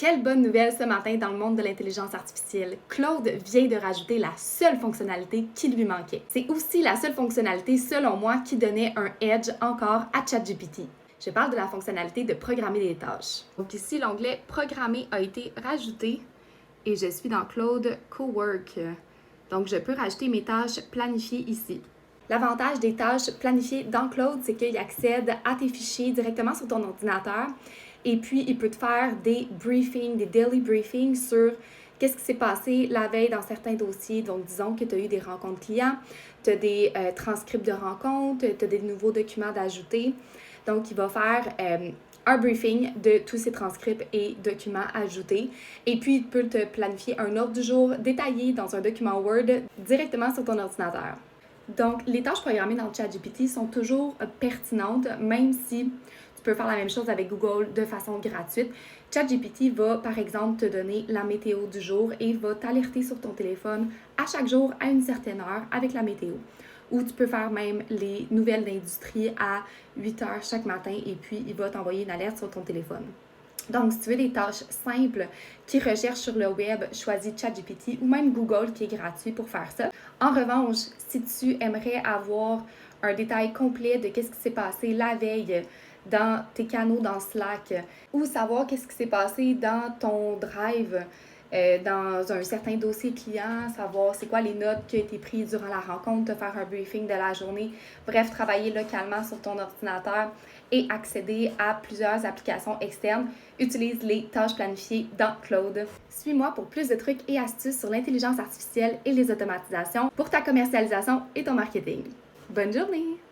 Quelle bonne nouvelle ce matin dans le monde de l'intelligence artificielle. Claude vient de rajouter la seule fonctionnalité qui lui manquait. C'est aussi la seule fonctionnalité, selon moi, qui donnait un edge encore à ChatGPT. Je parle de la fonctionnalité de programmer des tâches. Donc ici, l'onglet Programmer a été rajouté et je suis dans Claude Cowork. Donc je peux rajouter mes tâches planifiées ici. L'avantage des tâches planifiées dans Claude, c'est qu'il accède à tes fichiers directement sur ton ordinateur et puis il peut te faire des briefings, des daily briefings sur qu'est-ce qui s'est passé la veille dans certains dossiers. Donc, disons que tu as eu des rencontres clients, tu as des transcripts de rencontres, tu as des nouveaux documents d'ajouter. Donc, il va faire un briefing de tous ces transcripts et documents ajoutés. Et puis, il peut te planifier un ordre du jour détaillé dans un document Word directement sur ton ordinateur. Donc, les tâches programmées dans ChatGPT sont toujours pertinentes, même si tu peux faire la même chose avec Google de façon gratuite. ChatGPT va, par exemple, te donner la météo du jour et va t'alerter sur ton téléphone à chaque jour à une certaine heure avec la météo. Ou tu peux faire même les nouvelles d'industrie à 8 heures chaque matin et puis il va t'envoyer une alerte sur ton téléphone. Donc, si tu veux des tâches simples qui recherchent sur le web, choisis ChatGPT ou même Google qui est gratuit pour faire ça. En revanche, si tu aimerais avoir un détail complet de qu'est-ce qui s'est passé la veille dans tes canaux dans Slack ou savoir qu'est-ce qui s'est passé dans ton Drive, dans un certain dossier client, savoir c'est quoi les notes qui ont été prises durant la rencontre, te faire un briefing de la journée, bref, travailler localement sur ton ordinateur et accéder à plusieurs applications externes, utilise les tâches planifiées dans Claude. Suis-moi pour plus de trucs et astuces sur l'intelligence artificielle et les automatisations pour ta commercialisation et ton marketing. Bonne journée!